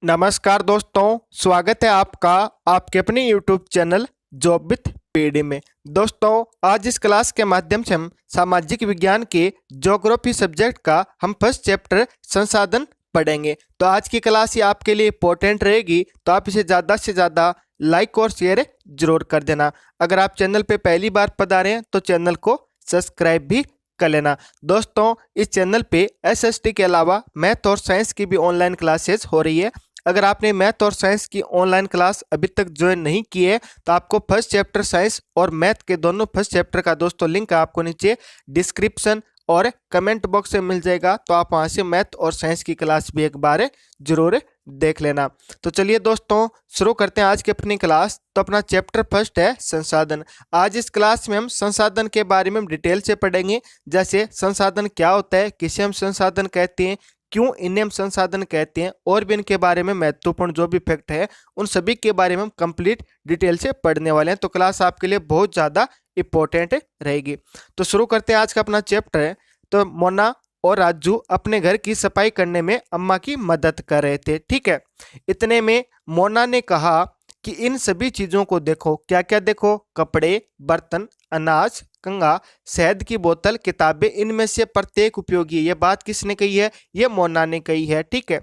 नमस्कार दोस्तों, स्वागत है आपका आपके अपने YouTube channel job with PD में। दोस्तों, आज इस क्लास के माध्यम से हम सामाजिक विज्ञान के ज्योग्राफी सब्जेक्ट का हम फर्स्ट चैप्टर संसाधन पढ़ेंगे। तो आज की क्लास ये आपके लिए इंपॉर्टेंट रहेगी, तो आप इसे ज़्यादा से ज़्यादा लाइक और शेयर जरूर कर देना। अगर आप चैनल पे पहली बार पधारे हैं तो चैनल को सब्सक्राइब भी कर लेना। दोस्तों, इस चैनल पे एसएसटी के अलावा मैथ और साइंस की भी ऑनलाइन क्लासेस हो रही है। अगर आपने मैथ और साइंस की ऑनलाइन क्लास अभी तक ज्वाइन नहीं की है तो आपको फर्स्ट चैप्टर साइंस और मैथ के दोनों फर्स्ट चैप्टर का दोस्तों लिंक आपको नीचे डिस्क्रिप्शन और कमेंट बॉक्स में मिल जाएगा, तो आप वहां से मैथ और साइंस की क्लास भी एक बार जरूर देख लेना। तो चलिए दोस्तों, शुरू करते हैं आज की अपनी क्लास। तो अपना चैप्टर फर्स्ट है संसाधन। आज इस क्लास में हम संसाधन के बारे में हम डिटेल से पढ़ेंगे, जैसे संसाधन क्या होता है, किसे हम संसाधन कहते हैं, क्यों इन्हें हम संसाधन कहते हैं, और भी इनके बारे में महत्वपूर्ण जो भी फैक्ट है उन सभी के बारे में हम कंप्लीट डिटेल से पढ़ने वाले हैं। तो क्लास आपके लिए बहुत ज़्यादा इंपॉर्टेंट रहेगी। तो शुरू करते हैं आज का अपना चैप्टर है। तो मोना और राजू अपने घर की सफाई करने में अम्मा की मदद कर रहे थे। ठीक है, इतने में मोना ने कहा कि इन सभी चीज़ों को देखो। क्या क्या देखो? कपड़े, बर्तन, अनाज, कंघा, शहद की बोतल, किताबें, इनमें से प्रत्येक उपयोगी है। ये बात किसने कही है? ये मोना ने कही है। ठीक है,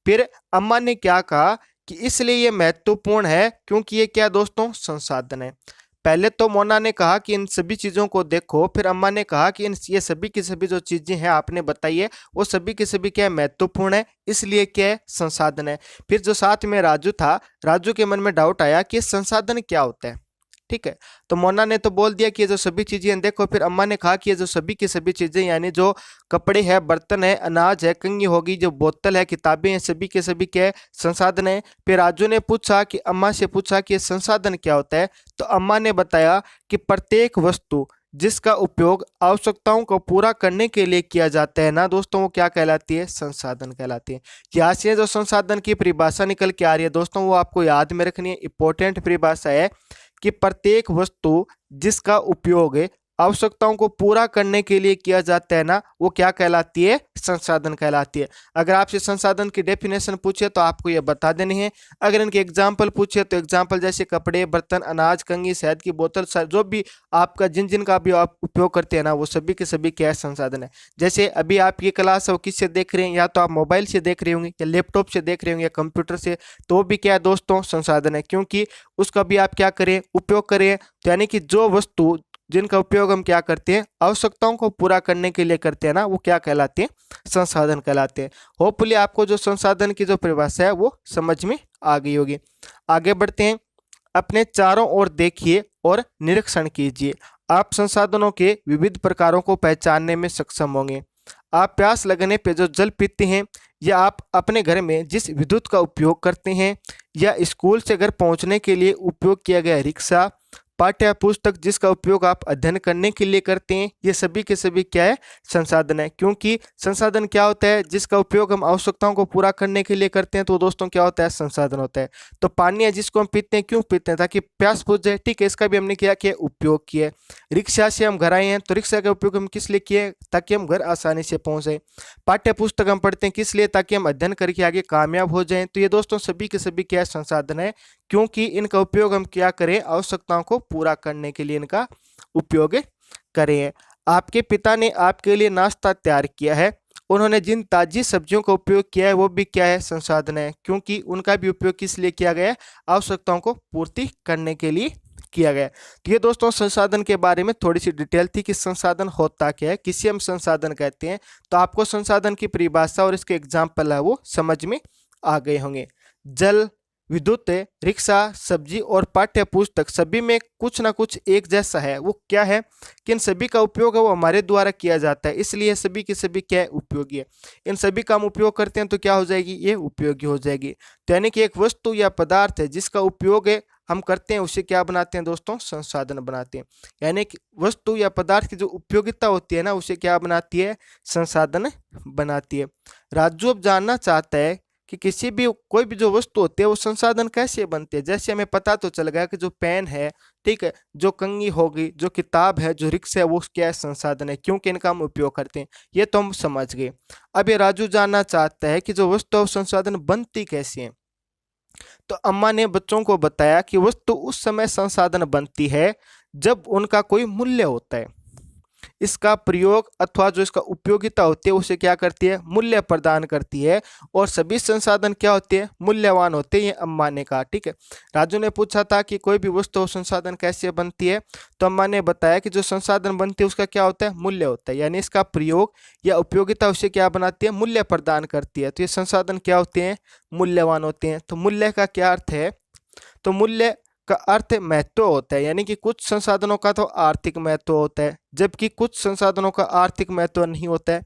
फिर अम्मा ने क्या कहा कि इसलिए ये महत्वपूर्ण है क्योंकि ये क्या दोस्तों? संसाधन है। पहले तो मोना ने कहा कि इन सभी चीज़ों को देखो, फिर अम्मा ने कहा कि ये सभी की सभी जो चीज़ें हैं आपने बताई है वो सभी की सभी क्या है? महत्वपूर्ण है, इसलिए क्या है? संसाधन है। फिर जो साथ में राजू था, राजू के मन में डाउट आया कि संसाधन क्या होता है। ठीक है, तो मोना ने तो बोल दिया कि ये जो सभी चीजें देखो। फिर अम्मा ने कहा कि ये जो सभी की सभी चीजें यानी जो कपड़े हैं, बर्तन है, अनाज है, कंघी होगी, जो बोतल है, किताबें हैं, सभी के सभी क्या है? संसाधन है। फिर राजू ने पूछा कि अम्मा से पूछा कि ये संसाधन क्या होता है। तो अम्मा ने बताया कि प्रत्येक वस्तु जिसका उपयोग आवश्यकताओं को पूरा करने के लिए किया जाता है ना दोस्तों, वो क्या कहलाती है? संसाधन कहलाती है। यहाँ से जो संसाधन की परिभाषा निकल के आ रही है दोस्तों, वो आपको याद में रखनी है। इंपॉर्टेंट परिभाषा है कि प्रत्येक वस्तु जिसका उपयोग आवश्यकताओं को पूरा करने के लिए किया जाता है ना, वो क्या कहलाती है? संसाधन कहलाती है। अगर आपसे संसाधन की डेफिनेशन पूछे तो आपको ये बता देनी है। अगर इनके एग्जाम्पल पूछे तो एग्जाम्पल जैसे कपड़े, बर्तन, अनाज, कंघी, शहद की बोतल, जो भी आपका जिन का भी आप उपयोग करते हैं ना, वो सभी के सभी क्या है? संसाधन है। जैसे अभी आप ये क्लास किससे देख रहे हैं? या तो आप मोबाइल से देख रहे होंगे, या लैपटॉप से देख रहे होंगे, या कंप्यूटर से, तो भी क्या है दोस्तों? संसाधन है, क्योंकि उसका भी आप क्या करें? उपयोग करें। तो यानी कि जो वस्तु जिनका उपयोग हम क्या करते हैं? आवश्यकताओं को पूरा करने के लिए करते हैं ना, वो क्या कहलाते हैं? संसाधन कहलाते हैं। होपफुली आपको जो संसाधन की जो परिभाषा है वो समझ में आ गई होगी। आगे बढ़ते हैं। अपने चारों ओर देखिए और निरीक्षण कीजिए। आप संसाधनों के विविध प्रकारों को पहचानने में सक्षम होंगे। आप प्यास लगने पे जो जल पीते हैं, या आप अपने घर में जिस विद्युत का उपयोग करते हैं, या स्कूल से घर पहुंचने के लिए उपयोग किया गया रिक्शा, पाठ्य पुस्तक जिसका उपयोग आप अध्ययन करने के लिए करते हैं, ये सभी के सभी क्या है? संसाधन है। क्योंकि संसाधन क्या होता है? जिसका उपयोग हम आवश्यकताओं को पूरा करने के लिए करते हैं, तो दोस्तों क्या होता है? संसाधन होता है। तो पानी है जिसको हम पीते हैं, क्यों पीते हैं? ताकि प्यास बुझ जाए। ठीक है, इसका भी हमने क्या किया? उपयोग किया। रिक्शा से हम घर आए हैं, तो रिक्शा का उपयोग हम किस लिए किए? ताकि हम घर आसानी से पहुंचे। पाठ्य पुस्तक हम पढ़ते हैं किस लिए? ताकि हम अध्ययन करके आगे कामयाब हो जाएं। तो ये दोस्तों सभी के सभी क्या है? संसाधन है, क्योंकि इनका उपयोग हम क्या करें? आवश्यकताओं को पूरा करने के लिए इनका उपयोग करें। आपके पिता ने आपके लिए नाश्ता तैयार किया है। उन्होंने जिन ताजी सब्जियों का उपयोग किया है वो भी क्या है? संसाधन है, क्योंकि उनका भी उपयोग किस लिए किया गया है? आवश्यकताओं को पूर्ति करने के लिए किया गया। तो ये दोस्तों संसाधन के बारे में थोड़ी सी डिटेल थी कि संसाधन होता क्या है, किसे हम संसाधन कहते हैं। तो आपको संसाधन की परिभाषा और इसके एग्जाम्पल है वो समझ में आ गए होंगे। जल, विद्युत, रिक्शा, सब्जी और पाठ्य पुस्तक सभी में कुछ ना कुछ एक जैसा है। वो क्या है कि इन सभी का उपयोग है वो हमारे द्वारा किया जाता है, इसलिए सभी के सभी क्या है? उपयोगी है। इन सभी का हम उपयोग करते हैं तो क्या हो जाएगी? ये उपयोगी हो जाएगी। तो यानी कि एक वस्तु या पदार्थ है जिसका उपयोग है हम करते हैं, उसे क्या बनाते हैं दोस्तों? संसाधन बनाते हैं। यानी कि वस्तु या पदार्थ की जो उपयोगिता होती है ना, उसे क्या बनाती है? संसाधन बनाती है। राजू अब जानना चाहता है कि किसी भी कोई भी जो वस्तु होती है वो संसाधन कैसे बनती है। जैसे हमें पता तो चल गया कि जो पेन है, ठीक है, जो कंघी होगी, जो किताब है, जो रिक्शा है, वो क्या है? संसाधन है, क्योंकि इनका हम उपयोग करते हैं। ये तो हम समझ गए। अब ये राजू जानना चाहता है कि जो वस्तु संसाधन बनती कैसे है। तो अम्मा ने बच्चों को बताया कि वस्तु उस समय संसाधन बनती है जब उनका कोई मूल्य होता है। इसका प्रयोग अथवा जो इसका उपयोगिता होती है उसे क्या करती है, मूल्य प्रदान करती है। और सभी संसाधन क्या होते हैं, मूल्यवान होते हैं, ये अम्मा ने कहा। ठीक है, राजू ने पूछा था कि कोई भी वस्तु संसाधन कैसे बनती है, तो अम्मा ने बताया कि जो संसाधन बनती है उसका क्या होता है, मूल्य होता है, यानी इसका प्रयोग या उपयोगिता उसे क्या बनाती है, मूल्य प्रदान करती है। तो ये संसाधन क्या होते हैं, मूल्यवान होते हैं। तो मूल्य का क्या अर्थ है, तो मूल्य का अर्थ महत्व होता है, यानी कि कुछ संसाधनों का तो आर्थिक महत्व होता है जबकि कुछ संसाधनों का आर्थिक महत्व नहीं होता है।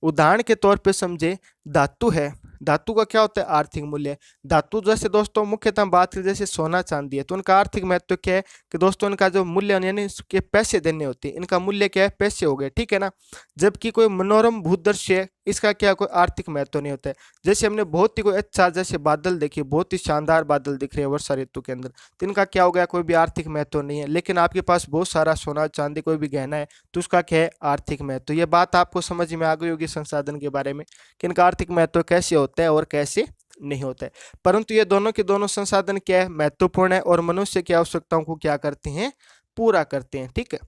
उदाहरण के तौर पे समझे, धातु है, धातु का क्या होता है, आर्थिक मूल्य। धातु जैसे दोस्तों मुख्यतः बात करें जैसे सोना चांदी है, तो उनका आर्थिक महत्व क्या है कि दोस्तों इनका जो मूल्य यानी इसके पैसे देने होते हैं, इनका मूल्य क्या है, पैसे हो गए। ठीक है ना, जबकि कोई मनोरम भूदृश्य है, इसका क्या कोई आर्थिक महत्व नहीं होता है। जैसे हमने बहुत ही कोई अच्छा जैसे बादल देखे, बहुत ही शानदार बादल दिख रहे हैं वर्षा ऋतु के अंदर, तो इनका क्या हो गया, कोई भी आर्थिक महत्व नहीं है। लेकिन आपके पास बहुत सारा सोना चांदी कोई भी गहना है तो उसका क्या है, आर्थिक महत्व। ये बात आपको समझ में आ गई होगी संसाधन के बारे में कि इनका आर्थिक महत्व कैसे होता है और कैसे नहीं होता है। परंतु ये दोनों के दोनों संसाधन क्या है, महत्वपूर्ण है और मनुष्य की आवश्यकताओं को क्या करते हैं, पूरा करते हैं। ठीक है,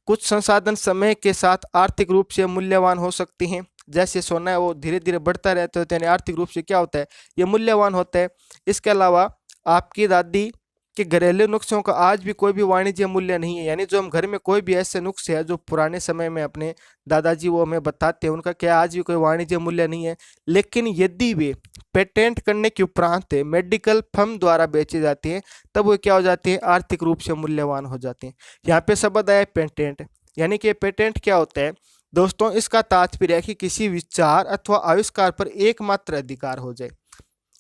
कुछ संसाधन समय के साथ आर्थिक रूप से मूल्यवान हो सकते हैं, जैसे सोना है वो धीरे धीरे बढ़ता रहता है, यानी आर्थिक रूप से क्या होता है, ये मूल्यवान होता है। इसके अलावा आपकी दादी के घरेलू नुस्खों का आज भी कोई भी वाणिज्य मूल्य नहीं है, यानी जो हम घर में कोई भी ऐसे नुस्खे हैं जो पुराने समय में अपने दादाजी वो हमें बताते हैं, उनका क्या आज भी कोई वाणिज्य मूल्य नहीं है। लेकिन यदि वे पेटेंट करने के उपरांत मेडिकल फर्म द्वारा बेचे जाते हैं तब वो क्या हो जाते हैं, आर्थिक रूप से मूल्यवान हो जाते हैं। यहाँ पे शब्द आया पेटेंट, यानी कि पेटेंट क्या होता है दोस्तों, इसका तात्पर्य है कि किसी विचार अथवा आविष्कार पर एकमात्र अधिकार हो जाए।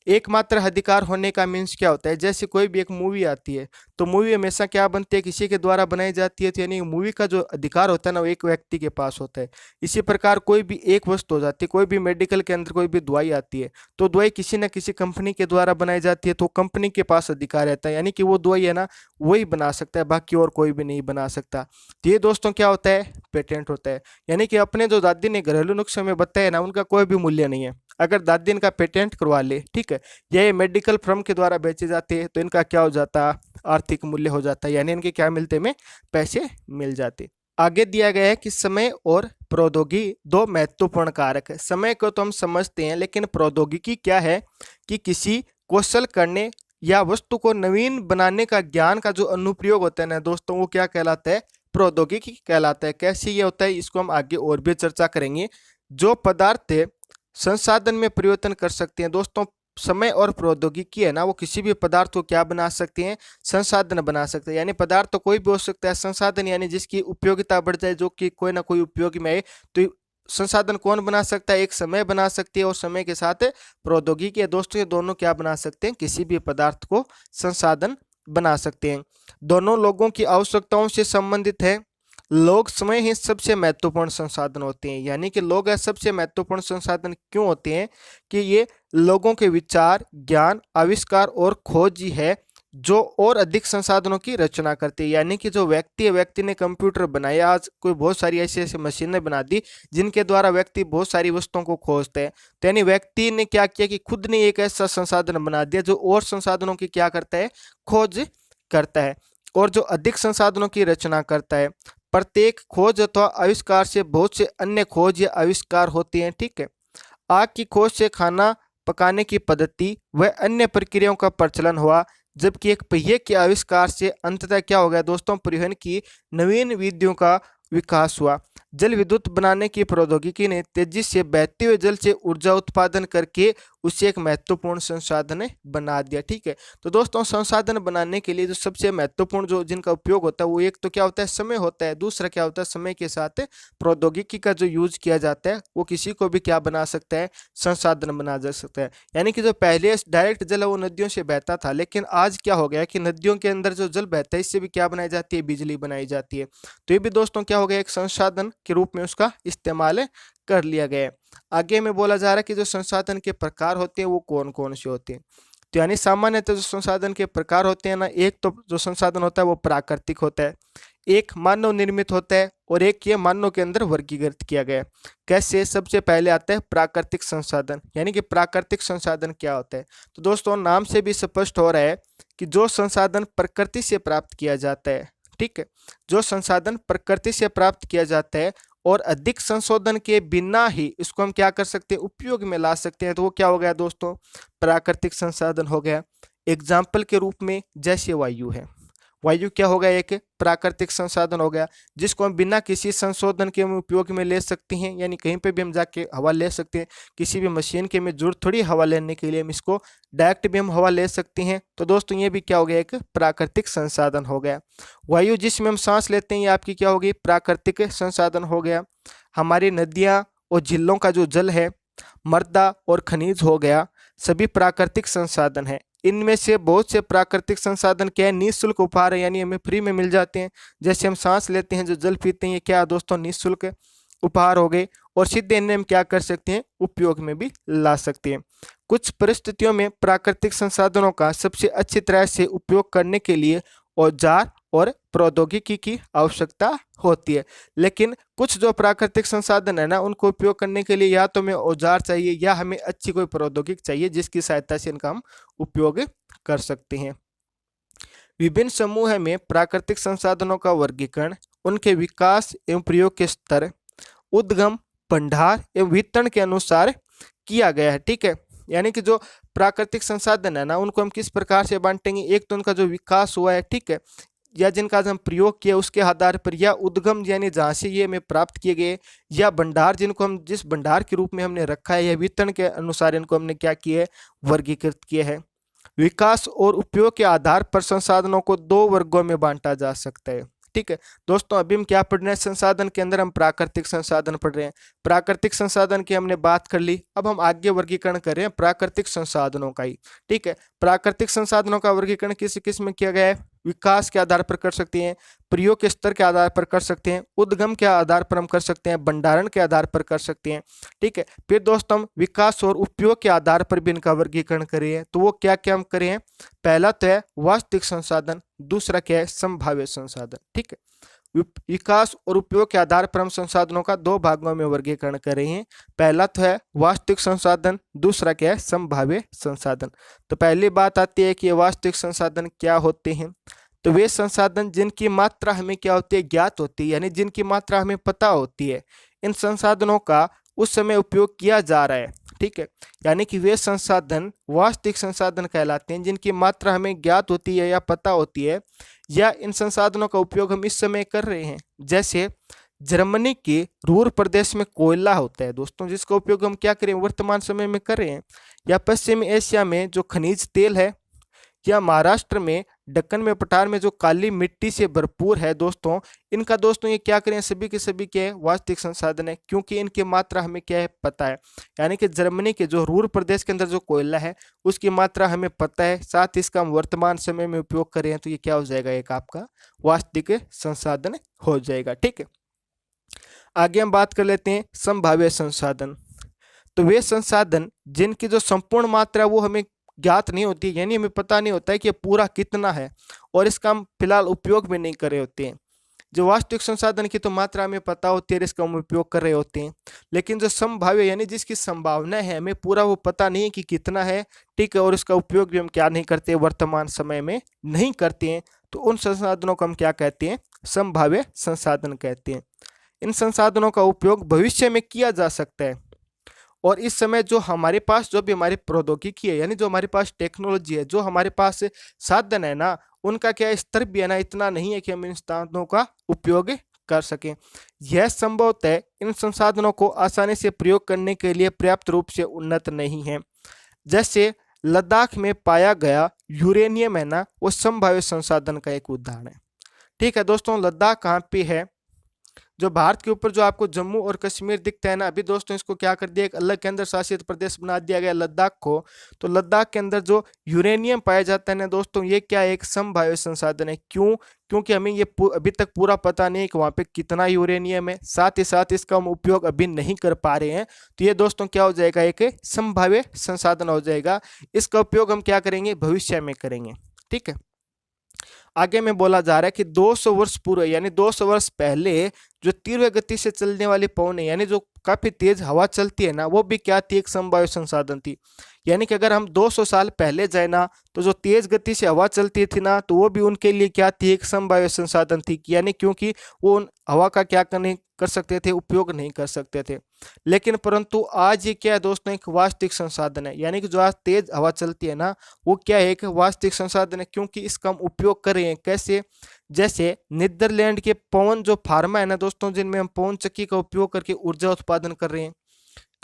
एकमात्र अधिकार होने का मीन्स क्या होता है, जैसे कोई भी एक मूवी आती है तो मूवी हमेशा क्या बनती है, किसी के द्वारा बनाई जाती है, तो यानी मूवी का जो अधिकार होता है ना वो एक व्यक्ति के पास होता है। इसी प्रकार कोई भी एक वस्तु हो जाती है, कोई भी मेडिकल के अंदर कोई भी दवाई आती है तो दवाई किसी न किसी कंपनी के द्वारा बनाई जाती है, तो कंपनी के पास अधिकार रहता है, यानी कि वो दवाई है ना वही बना सकता है, बाकी और कोई भी नहीं बना सकता। तो ये दोस्तों क्या होता है, पेटेंट होता है। यानी कि अपने जो दादी ने घरेलू नुस्खे में बताया ना उनका कोई भी मूल्य नहीं है। अगर दादी इनका पेटेंट करवा ले, ठीक है, ये मेडिकल फर्म के द्वारा बेचे जाते हैं तो इनका क्या हो जाता, आर्थिक मूल्य हो जाता है, यानी इनके क्या मिलते में, पैसे मिल जाते। आगे दिया गया है कि समय और प्रौद्योगिकी दो महत्वपूर्ण कारक है। समय को तो हम समझते हैं, लेकिन प्रौद्योगिकी क्या है कि किसी कौशल करने या वस्तु को नवीन बनाने का ज्ञान का जो अनुप्रयोग होता है ना दोस्तों, वो क्या कहलाता है, प्रौद्योगिकी कहलाता है। कैसे ये होता है इसको हम आगे और भी चर्चा करेंगे। जो पदार्थ संसाधन में परिवर्तन कर सकते हैं दोस्तों, समय और प्रौद्योगिकी है ना वो किसी भी पदार्थ को क्या बना सकते हैं, संसाधन बना सकते हैं। यानी पदार्थ तो कोई भी हो सकता है, संसाधन यानी जिसकी उपयोगिता बढ़ जाए, जो कि कोई ना कोई उपयोगी में आए, तो संसाधन कौन बना सकता है, एक समय बना सकती है और समय के साथ प्रौद्योगिकी है दोस्तों, ये दोनों क्या बना सकते हैं, किसी भी पदार्थ को संसाधन बना सकते हैं। दोनों लोगों की आवश्यकताओं से संबंधित है। लोग समय ही सबसे महत्वपूर्ण संसाधन होते हैं, यानी कि लोग सबसे महत्वपूर्ण संसाधन क्यों होते हैं कि ये लोगों के विचार, ज्ञान, आविष्कार और खोज ही है जो और अधिक संसाधनों की रचना करती है। यानी कि जो व्यक्ति है, व्यक्ति ने कंप्यूटर बनाया, आज कोई बहुत सारी ऐसी ऐसी मशीनें बना दी जिनके द्वारा व्यक्ति बहुत सारी वस्तुओं को खोजते हैं। तो यानी व्यक्ति ने क्या किया कि खुद ने एक ऐसा संसाधन बना दिया जो और संसाधनों की क्या करता है, खोज करता है और जो अधिक संसाधनों की रचना करता है। प्रत्येक खोज अथवा आविष्कार से बहुत से अन्य खोज या आविष्कार होते हैं। ठीक है, आग की खोज से खाना पकाने की पद्धति व अन्य प्रक्रियाओं का प्रचलन हुआ, जबकि एक पहिए के आविष्कार से अंततः क्या हो गया दोस्तों, परिवहन की नवीन विधियों का विकास हुआ। जल विद्युत बनाने की प्रौद्योगिकी ने तेजी से बहते हुए जल से ऊर्जा उत्पादन करके उसे एक महत्वपूर्ण संसाधन बना दिया। ठीक है, तो दोस्तों संसाधन बनाने के लिए जो सबसे महत्वपूर्ण जो जिनका उपयोग होता है वो एक तो क्या होता है, समय होता है, दूसरा क्या होता है, समय के साथ प्रौद्योगिकी का जो यूज किया जाता है वो किसी को भी क्या बना सकता है, संसाधन बना जा सकता है। यानी कि जो पहले डायरेक्ट जल है वो नदियों से बहता था, लेकिन आज क्या हो गया कि नदियों के अंदर जो जल बहता है इससे भी क्या बनाई जाती है, बिजली बनाई जाती है। तो ये भी दोस्तों क्या हो गया, एक संसाधन के रूप में उसका इस्तेमाल कर लिया गया है। आगे में बोला जा रहा है कि जो संसाधन के प्रकार होते हैं वो कौन कौन से होते हैं। तो यानी सामान्यतः जो संसाधन के प्रकार होते हैं ना, एक तो जो संसाधन होता है वो प्राकृतिक होता है, एक मानव निर्मित होता है और एक ये मानव के अंदर वर्गीकृत किया गया है। कैसे? सबसे पहले आता है प्राकृतिक संसाधन, यानी कि प्राकृतिक संसाधन क्या होता है। तो दोस्तों नाम से भी स्पष्ट हो रहा है कि जो संसाधन प्रकृति से प्राप्त किया जाता है, ठीक है, जो संसाधन प्रकृति से प्राप्त किया जाता है और अधिक संशोधन के बिना ही इसको हम क्या कर सकते हैं, उपयोग में ला सकते हैं, तो वो क्या हो गया दोस्तों, प्राकृतिक संसाधन हो गया। एग्जाम्पल के रूप में जैसे वायु है, वायु क्या होगा, एक प्राकृतिक संसाधन हो गया जिसको हम बिना किसी संशोधन के हम उपयोग में ले सकते हैं, यानी कहीं पे भी हम जाके हवा ले सकते हैं, किसी भी मशीन की हमें जरूरत थोड़ी हवा लेने के लिए, हम इसको डायरेक्ट भी हम हवा ले सकते हैं। तो दोस्तों ये भी क्या हो गया, एक प्राकृतिक संसाधन हो गया। वायु जिसमें हम सांस लेते हैं ये आपकी क्या होगी, प्राकृतिक संसाधन हो गया। हमारी नदियाँ और झीलों का जो जल है, मृदा और खनिज हो गया, सभी प्राकृतिक संसाधन है। इनमें से बहुत से प्राकृतिक संसाधन क्या है, निःशुल्क उपहार है, यानी हमें फ्री में मिल जाते हैं। जैसे हम सांस लेते हैं, जो जल पीते हैं, ये क्या दोस्तों, निःशुल्क उपहार हो गए और सीधे इन्हें हम क्या कर सकते हैं, उपयोग में भी ला सकते हैं। कुछ परिस्थितियों में प्राकृतिक संसाधनों का सबसे अच्छी तरह से उपयोग करने के लिए औजार और प्रौद्योगिकी की आवश्यकता होती है, लेकिन कुछ जो प्राकृतिक संसाधन है ना, उनको उपयोग करने के लिए या तो हमें औजार चाहिए या हमें अच्छी कोई प्रौद्योगिकी चाहिए जिसकी सहायता से इनका हम उपयोग कर सकते हैं। विभिन्न समूह में प्राकृतिक संसाधनों का वर्गीकरण उनके विकास एवं प्रयोग के स्तर, उद्गम, भंडार एवं वितरण के अनुसार किया गया है, ठीक है। यानी कि जो प्राकृतिक संसाधन है ना, उनको हम किस प्रकार से बांटेंगे, एक तो उनका जो विकास हुआ है, ठीक है, या जिनका हम प्रयोग किया उसके आधार पर, या उद्गम यानी जहाँ से ये हमें प्राप्त किए गए, या भंडार जिनको हम जिस भंडार के रूप में हमने रखा है, या वितरण के अनुसार इनको हमने क्या किया है, वर्गीकृत किया है। विकास और उपयोग के आधार पर संसाधनों को दो वर्गों में बांटा जा सकता है, ठीक है। दोस्तों अभी हम क्या पढ़ रहे हैं, संसाधन के अंदर हम प्राकृतिक संसाधन पढ़ रहे हैं। प्राकृतिक संसाधन की हमने बात कर ली, अब हम आगे वर्गीकरण कर रहे हैं प्राकृतिक संसाधनों का ही, ठीक है। प्राकृतिक संसाधनों का वर्गीकरण किस किस में किया गया है, विकास के आधार पर कर सकते हैं, प्रयोग के स्तर के आधार पर कर सकते हैं, उद्गम के आधार पर हम कर सकते हैं, भंडारण के आधार पर कर सकते हैं, ठीक है। फिर दोस्तों हम विकास और उपयोग के आधार पर भी इनका वर्गीकरण करें, तो वो क्या क्या हम करें, पहला तो है वास्तविक संसाधन, दूसरा क्या है, संभाव्य संसाधन, ठीक है। विकास और उपयोग के आधार पर हम संसाधनों का दो भागों में वर्गीकरण कर रहे हैं। पहला तो है वास्तविक संसाधन, दूसरा क्या है, संभाव्य संसाधन। तो पहली बात आती है कि वास्तविक संसाधन क्या होते हैं, तो वे संसाधन जिनकी मात्रा हमें क्या होती है, ज्ञात होती है, यानी जिनकी मात्रा हमें पता होती है, इन संसाधनों का उस समय उपयोग किया जा रहा है, ठीक है। यानी कि वे संसाधन वास्तविक संसाधन कहलाते हैं जिनकी मात्रा हमें ज्ञात होती है या पता होती है, या इन संसाधनों का उपयोग हम इस समय कर रहे हैं। जैसे जर्मनी के रूर प्रदेश में कोयला होता है दोस्तों, जिसका उपयोग हम क्या करें, वर्तमान समय में कर रहे हैं। या पश्चिमी एशिया में जो खनिज तेल है, या महाराष्ट्र में दक्कन में पठार में जो काली मिट्टी से भरपूर है दोस्तों, इनका दोस्तों ये क्या करें, सभी के सभी क्या है, वास्तविक संसाधन है, क्योंकि इनकी मात्रा हमें क्या है, पता है। यानी कि जर्मनी के जो रूर प्रदेश के अंदर जो कोयला है उसकी मात्रा हमें पता है, साथ ही इसका हम वर्तमान समय में उपयोग करें, तो ये क्या हो जाएगा, एक आपका वास्तविक संसाधन हो जाएगा, ठीक है। आगे हम बात कर लेते हैं संभाव्य संसाधन। तो वे संसाधन जिनकी जो संपूर्ण मात्रा वो हमें ज्ञात नहीं होती, यानी हमें पता नहीं होता है कि पूरा कितना है, और इसका हम फिलहाल उपयोग भी नहीं कर रहे होते हैं। जो वास्तविक संसाधन की तो मात्रा हमें पता होती है, इसका हम उपयोग कर रहे होते हैं, लेकिन जो संभाव्य यानी जिसकी संभावना है, हमें पूरा वो पता नहीं है कि कितना है, ठीक है, और इसका उपयोग भी हम क्या नहीं करते, वर्तमान समय में नहीं करते हैं, तो उन संसाधनों को हम क्या कहते हैं, संभाव्य संसाधन कहते हैं। इन संसाधनों का उपयोग भविष्य में किया जा सकता है, और इस समय जो हमारे पास जो भी हमारी प्रौद्योगिकी है, यानी जो हमारे पास टेक्नोलॉजी है, जो हमारे पास साधन है ना, उनका क्या स्तर भी है ना, इतना नहीं है कि हम इन साधनों का उपयोग कर सकें। यह संभवतः इन संसाधनों को आसानी से प्रयोग करने के लिए पर्याप्त रूप से उन्नत नहीं है। जैसे लद्दाख में पाया गया यूरेनियम है ना, वो संभाव्य संसाधन का एक उदाहरण है, ठीक है। दोस्तों लद्दाख कहाँ पे है, जो भारत के ऊपर जो आपको जम्मू और कश्मीर दिखता है ना, अभी दोस्तों इसको क्या कर दिया, एक अलग केंद्र शासित प्रदेश बना दिया गया लद्दाख को। तो लद्दाख के अंदर जो यूरेनियम पाया जाता है ना दोस्तों, ये क्या एक संभाव्य संसाधन है। क्यों? क्योंकि हमें ये अभी तक पूरा पता नहीं है कि वहाँ पे कितना यूरेनियम है, साथ ही साथ इसका हम उपयोग अभी नहीं कर पा रहे हैं, तो ये दोस्तों क्या हो जाएगा, एक संभाव्य संसाधन हो जाएगा। इसका उपयोग हम क्या करेंगे, भविष्य में करेंगे, ठीक है। आगे में बोला जा रहा है कि 200 वर्ष पूर्व यानी 200 वर्ष पहले जो तीव्र गति से चलने वाली पवन है यानी जो काफी तेज हवा चलती है ना, वो भी क्या थी, एक समवायु संसाधन थी। यानी कि अगर हम 200 साल पहले जाए ना, तो जो तेज गति से हवा चलती थी ना, तो वो भी उनके लिए क्या थी, एक समवायु संसाधन थी। यानी क्योंकि वो उन हवा का क्या करने कर सकते थे, उपयोग नहीं कर सकते थे। लेकिन परंतु आज ये क्या है दोस्तों, एक वास्तविक संसाधन है। यानी कि जो आज तेज हवा चलती है ना, वो क्या है, एक वास्तविक संसाधन है, क्योंकि इसका हम उपयोग कर रहे हैं। कैसे, जैसे नीदरलैंड के पवन जो फार्मा है ना दोस्तों, जिनमें हम पवन चक्की का उपयोग करके ऊर्जा उत्पादन कर रहे हैं।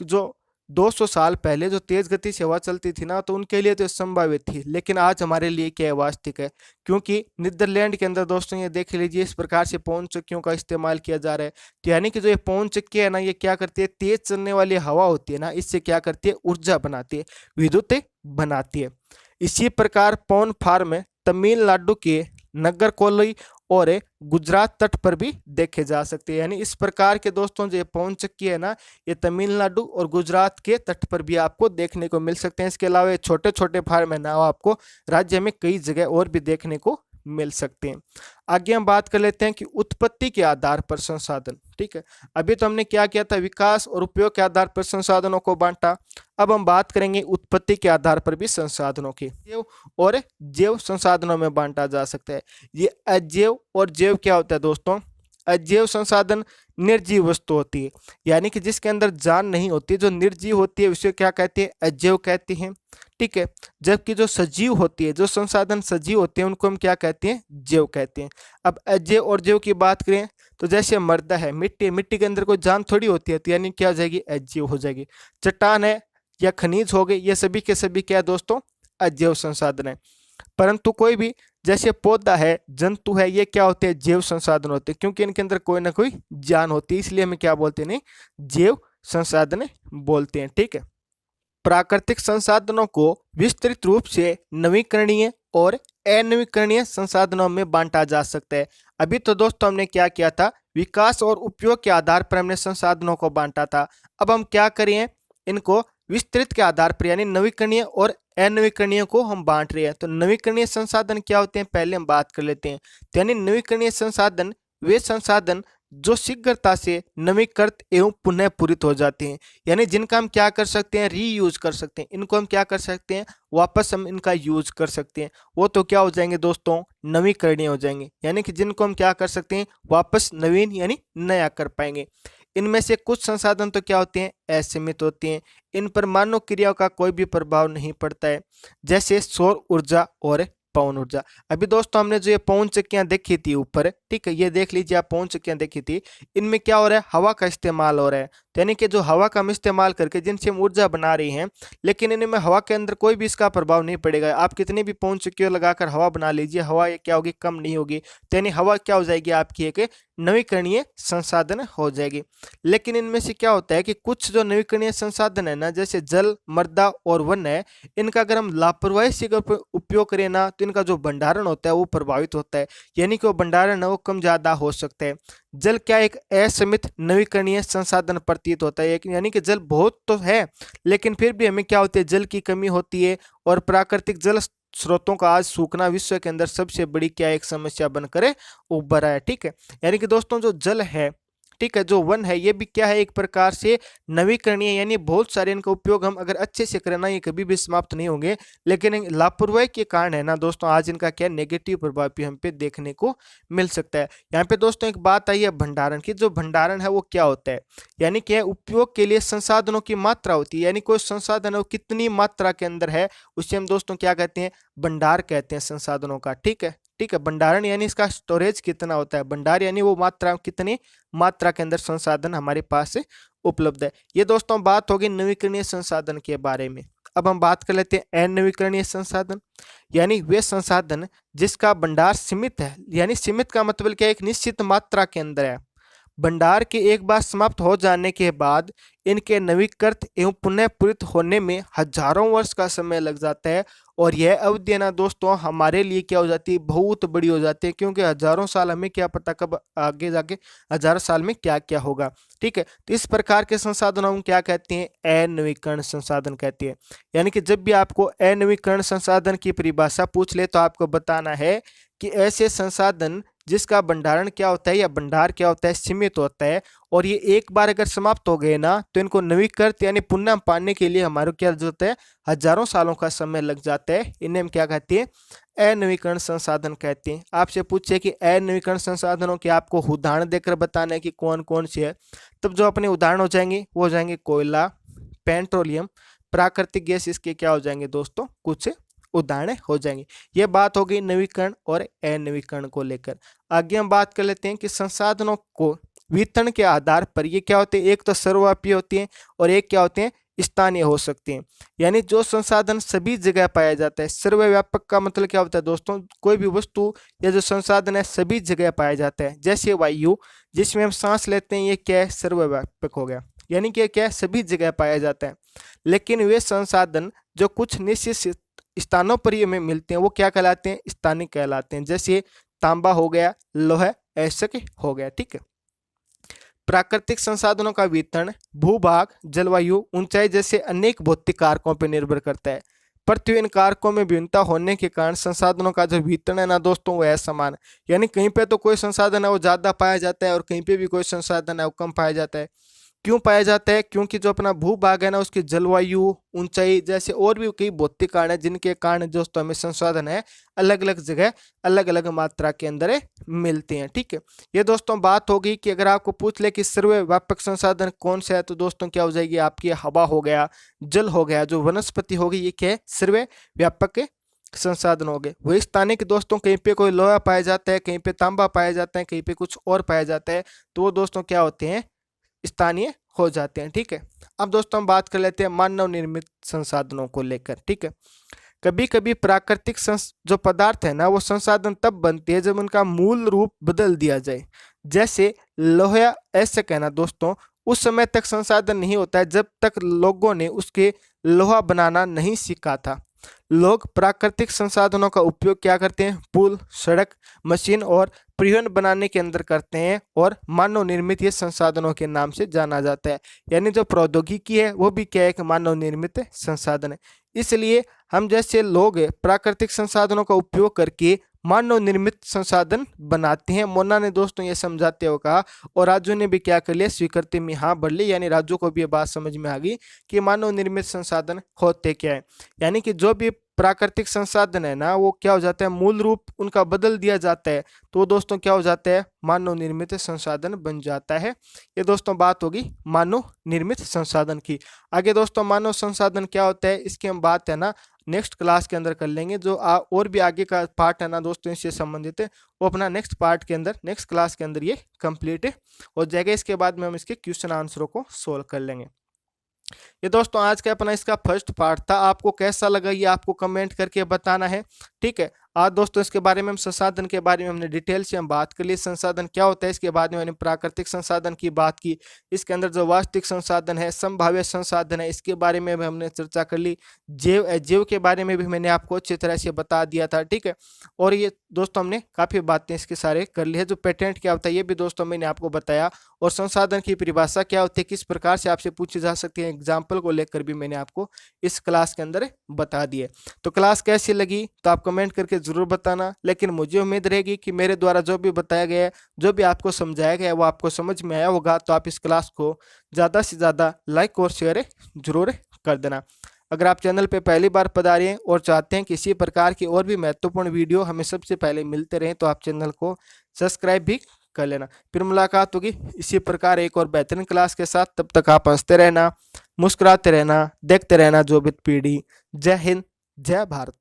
जो 200 साल पहले जो तेज गति से हवा चलती थी ना, तो उनके लिए तो संभावित थी, लेकिन आज हमारे लिए क्या है, वास्तविक है। क्योंकि नीदरलैंड के अंदर दोस्तों ये देख लीजिए, इस प्रकार से पवन चक्कियों का इस्तेमाल किया जा रहा है। तो यानी कि जो ये पवन चक्की है ना, ये क्या करती है, तेज चलने वाली हवा होती है ना, इससे क्या करती है, ऊर्जा बनाती है, विद्युत बनाती है। इसी प्रकार पवन फार्म तमिलनाडु के नगर कोली और गुजरात तट पर भी देखे जा सकते हैं। यानी इस प्रकार के दोस्तों जो पवन चक्की है ना, ये तमिलनाडु और गुजरात के तट पर भी आपको देखने को मिल सकते हैं। इसके अलावा छोटे छोटे फार्म है ना, आपको राज्य में कई जगह और भी देखने को मिल सकते हैं। आगे हम बात कर लेते हैं कि उत्पत्ति के आधार पर संसाधन। ठीक है, अभी तो हमने क्या किया था, विकास और उपयोग के आधार पर संसाधनों को बांटा। अब हम बात करेंगे उत्पत्ति के आधार पर भी संसाधनों की। जैव और जैव संसाधनों में बांटा जा सकता है। ये अजैव और जैव क्या होता है दोस्तों, अजैव संसाधन निर्जीव वस्तु होती है, यानी कि जिसके अंदर जान नहीं होती, जो निर्जीव होती है उसे क्या कहते हैं, अजैव कहते हैं। ठीक है, जबकि जो सजीव होती है, जो संसाधन सजीव होते हैं, उनको हम क्या कहते हैं, जैव कहते हैं। अब अजैव और जैव की बात करें तो जैसे मृदा है, मिट्टी, मिट्टी के अंदर कोई जान थोड़ी होती है, तो यानी क्या हो जाएगी, अजैव हो जाएगी। चट्टान है या खनिज हो गए, ये सभी के सभी क्या है दोस्तों, अजैव संसाधन है। परंतु कोई भी जैसे पौधा है, जंतु है, ये क्या होते हैं, जैव संसाधन होते हैं, क्योंकि इनके अंदर कोई ना कोई जान होती है, इसलिए हमें क्या बोलते हैं, जैव संसाधन बोलते हैं। ठीक है, प्राकृतिक संसाधनों को विस्तृत रूप से नवीकरणीय और अनवीकरणीय संसाधनों में बांटा जा सकता है। अभी तो दोस्तों हमने क्या किया था, विकास और उपयोग के आधार पर हमने संसाधनों को बांटा था। अब हम क्या करें, इनको विस्तृत के आधार पर यानी नवीकरणीय और अनवीकरणीय को हम बांट रहे हैं। तो नवीकरणीय संसाधन क्या होते हैं, पहले हम बात कर लेते हैं। तो यानी नवीकरणीय संसाधन वे संसाधन जो शीघ्रता से नवीकृत एवं पुनः पूरित हो जाते हैं, यानी जिनका हम क्या कर सकते हैं, रीयूज कर सकते हैं। इनको हम क्या कर सकते हैं, वापस हम इनका यूज कर सकते हैं। वो तो क्या हो जाएंगे दोस्तों, नवीकरणीय हो जाएंगे, यानी कि जिनको हम क्या कर सकते हैं, वापस नवीन यानी नया कर पाएंगे। इनमें से कुछ संसाधन तो क्या होते हैं, असीमित होते हैं, इन पर मानव क्रियाओं का कोई भी प्रभाव नहीं पड़ता है, जैसे सौर ऊर्जा और पवन ऊर्जा। अभी दोस्तों हमने जो ये पवन चक्कियां देखी थी ऊपर, ठीक है, ये देख लीजिए आप, पवन चक्कियां देखी थी, इनमें क्या हो रहा है, हवा का इस्तेमाल हो रहा है। यानी कि जो हवा का हम इस्तेमाल करके जिनसे हम ऊर्जा बना रही हैं, लेकिन इनमें हवा के अंदर कोई भी इसका प्रभाव नहीं पड़ेगा। आप कितनी भी पवन चक्कियां लगाकर हवा बना लीजिए, हवा ये क्या होगी, कम नहीं होगी। तो यानी हवा क्या हो जाएगी, आपकी एक नवीकरणीय संसाधन हो जाएगी। लेकिन इनमें से क्या होता है कि कुछ जो नवीकरणीय संसाधन है ना, जैसे जल, मृदा और वन है, इनका अगर हम लापरवाही से उपयोग करें ना, तो इनका जो भंडारण होता है वो प्रभावित होता है, यानी कि वो भंडारण है वो कम ज्यादा हो सकता है। जल क्या एक असीमित नवीकरणीय संसाधन प्रतीत होता है, यानी कि जल बहुत तो है, लेकिन फिर भी हमें क्या होती है, जल की कमी होती है। और प्राकृतिक जल स्रोतों का आज सूखना विश्व के अंदर सबसे बड़ी क्या एक समस्या बनकर उभरा है। ठीक है, यानी कि दोस्तों जो जल है, ठीक है, जो वन है, ये भी क्या है, एक प्रकार से नवीकरणीय, यानी बहुत सारे इनका उपयोग हम अगर अच्छे से करें ना, ये कभी भी समाप्त नहीं होंगे। लेकिन लापरवाही के कारण है ना दोस्तों, आज इनका क्या नेगेटिव प्रभाव भी हम पे देखने को मिल सकता है। यहाँ पे दोस्तों एक बात आई है भंडारण की। जो भंडारण है वो क्या होता है, यानी कि उपयोग के लिए संसाधनों की मात्रा होती है, यानी कोई संसाधन है वो कितनी मात्रा के अंदर है, उसे हम दोस्तों क्या कहते हैं, भंडार कहते हैं संसाधनों का। ठीक है, ठीक है, भंडारण यानी इसका स्टोरेज कितना होता है, भंडार यानी वो मात्रा, कितनी मात्रा के अंदर संसाधन हमारे पास उपलब्ध है। ये दोस्तों बात होगी नवीकरणीय संसाधन के बारे में। अब हम बात कर लेते हैं अनवीकरणीय संसाधन, यानी वे संसाधन जिसका भंडार सीमित है। यानी सीमित का मतलब क्या है, एक निश्चित मात्रा के अंदर है। भंडार के एक बार समाप्त हो जाने के बाद इनके नवीकृत एवं पुनः पूरित होने में हजारों वर्ष का समय लग जाता है। और यह अवधि ना दोस्तों हमारे लिए क्या हो जाती है, बहुत बड़ी हो जाती है, क्योंकि हजारों साल हमें क्या पता कब आगे जाके हजारों साल में क्या क्या होगा। ठीक है, तो इस प्रकार के संसाधनों को क्या कहते हैं, अनवीकरण संसाधन कहते हैं। यानी कि जब भी आपको अनवीकरण संसाधन की परिभाषा पूछ ले तो आपको बताना है कि ऐसे संसाधन जिसका भंडारण क्या होता है या भंडार क्या होता है, सीमित होता है, और ये एक बार अगर समाप्त हो गए ना तो इनको नवीकृत यानी पुनः पाने के लिए हमारे क्या जरूरत है, हजारों सालों का समय लग जाता है। इन्हें हम क्या कहते हैं, अनवीकरण संसाधन कहते हैं। आपसे पूछे कि अनवीकरण संसाधनों के आपको उदाहरण देकर बताना है कि कौन कौन से है, तब जो अपने उदाहरण हो जाएंगे वो हो जाएंगे कोयला, पेट्रोलियम, प्राकृतिक गैस, इसके क्या हो जाएंगे दोस्तों, कुछ उदाहरण हो जाएंगे। ये बात हो गई नवीकरण और अनवीकरण को लेकर। आगे हम बात कर लेते हैं कि संसाधनों को वितरण के आधार पर ये क्या होते हैं, एक तो सर्वव्यापी होती हैं और एक क्या होते हैं, स्थानीय हो सकते हैं। यानी जो संसाधन सभी जगह पाया जाता है, सर्वव्यापक का मतलब क्या होता है दोस्तों, कोई भी वस्तु या जो संसाधन है सभी जगह पाया जाता है। जैसे वायु जिसमें हम सांस लेते हैं, ये क्या है, सर्वव्यापक हो गया, यानी कि क्या है, सभी जगह पाया जाता है। लेकिन वे संसाधन जो कुछ निश्चित स्थानों पर ही हमें मिलते हैं वो क्या कहलाते हैं, स्थानीय कहलाते हैं। जैसे तांबा हो गया, लोहा ऐसे के हो गया, ठीक है। प्राकृतिक संसाधनों का वितरण भूभाग, जलवायु, ऊंचाई जैसे अनेक भौतिक कारकों पर निर्भर करता है। परंतु इन कारकों में भिन्नता होने के कारण संसाधनों का जो वितरण है ना दोस्तों वो असमान है। यानी कहीं पे तो कोई संसाधन है वो ज्यादा पाया जाता है और कहीं पे भी कोई संसाधन है वो कम पाया जाता है। क्यों पाया जाता है, क्योंकि जो अपना भूभाग है ना उसकी जलवायु, ऊंचाई जैसे और भी कई भौतिक कारण है जिनके कारण दोस्तों हमें संसाधन है अलग अलग जगह अलग अलग मात्रा के अंदर मिलते हैं, ठीक है। ये दोस्तों बात होगी कि अगर आपको पूछ ले कि सर्वव्यापक संसाधन कौन सा है, तो दोस्तों क्या हो जाएगी आपकी, हवा हो गया, जल हो गया, जो वनस्पति होगी, ये क्या है, सर्वव्यापक संसाधन हो गए। वही स्थानीय के दोस्तों कहीं पे कोई लोहा पाया जाता है, कहीं पे तांबा पाया जाता है, कहीं पे कुछ और पाया जाता है, तो वो दोस्तों क्या होते हैं, स्थानीय हो जाते हैं, ठीक है। अब दोस्तों हम बात कर लेते हैं मानव निर्मित संसाधनों को लेकर, ठीक है। कभी कभी प्राकृतिक जो पदार्थ है ना वो संसाधन तब बनते हैं जब उनका मूल रूप बदल दिया जाए। जैसे लोहा ऐसे कहना दोस्तों उस समय तक संसाधन नहीं होता है जब तक लोगों ने उसके लोहा बनाना नहीं सीखा था। लोग प्राकृतिक संसाधनों का उपयोग क्या करते हैं, पुल, सड़क, मशीन और परिवहन बनाने के अंदर करते हैं, और मानव निर्मित ये संसाधनों के नाम से जाना जाता है। यानी जो प्रौद्योगिकी है वो भी क्या है, एक मानव निर्मित संसाधन है। इसलिए हम जैसे लोग प्राकृतिक संसाधनों का उपयोग करके मानव निर्मित संसाधन बनाते हैं। मोना ने दोस्तों ये समझाते हुए कहा, और राजू ने भी क्या कर लिया, स्वीकृति में हाँ भर ली। यानी राजू को भी ये बात समझ में आ गई कि मानव निर्मित संसाधन होते क्या है। यानी कि जो भी प्राकृतिक संसाधन है ना वो क्या हो जाता है, मूल रूप उनका बदल दिया जाता है, तो दोस्तों क्या हो जाता है, मानव निर्मित संसाधन बन जाता है। ये दोस्तों बात होगी मानव निर्मित संसाधन की। आगे दोस्तों मानव संसाधन क्या होता है इसकी हम बात है ना नेक्स्ट क्लास के अंदर कर लेंगे। जो और भी आगे का पार्ट है ना दोस्तों इससे संबंधित है वो अपना नेक्स्ट पार्ट के अंदर, नेक्स्ट क्लास के अंदर ये कंप्लीट हो जाएगा। इसके बाद में हम इसके क्वेश्चन आंसरों को सोल्व कर लेंगे। ये दोस्तों आज का अपना इसका फर्स्ट पार्ट था। आपको कैसा लगा ये आपको कमेंट करके बताना है, ठीक है। आज दोस्तों इसके बारे में हम संसाधन के बारे में हमने डिटेल से हम बात कर ली, संसाधन क्या होता है, इसके बाद में मैंने प्राकृतिक संसाधन की बात की, इसके अंदर जो वास्तविक संसाधन है, संभाव्य संसाधन है, इसके बारे में भी हमने चर्चा कर ली। जैव के बारे में भी मैंने आपको अच्छी तरह से बता दिया था, ठीक है। और ये दोस्तों हमने काफी बातें इसके सारे कर ली है। जो पेटेंट क्या होता है ये भी दोस्तों मैंने आपको बताया, और संसाधन की परिभाषा क्या होती है, किस प्रकार से आपसे पूछी जा सकती है, एग्जाम्पल को लेकर भी मैंने आपको इस क्लास के अंदर बता दिए। तो क्लास कैसी लगी तो आप कमेंट करके जरूर बताना। लेकिन मुझे उम्मीद रहेगी कि मेरे द्वारा जो भी बताया गया है, जो भी आपको समझाया गया है वो आपको समझ में आया होगा। तो आप इस क्लास को ज़्यादा से ज़्यादा लाइक और शेयर जरूर कर देना। अगर आप चैनल पे पहली बार पधारे हैं और चाहते हैं कि इसी प्रकार की और भी महत्वपूर्ण वीडियो हमें सबसे पहले मिलते रहें तो आप चैनल को सब्सक्राइब भी कर लेना। फिर मुलाकात होगी इसी प्रकार एक और बेहतरीन क्लास के साथ। तब तक आप हंसते रहना, मुस्कुराते रहना, देखते रहना जोबित पीढ़ी। जय हिंद, जय भारत।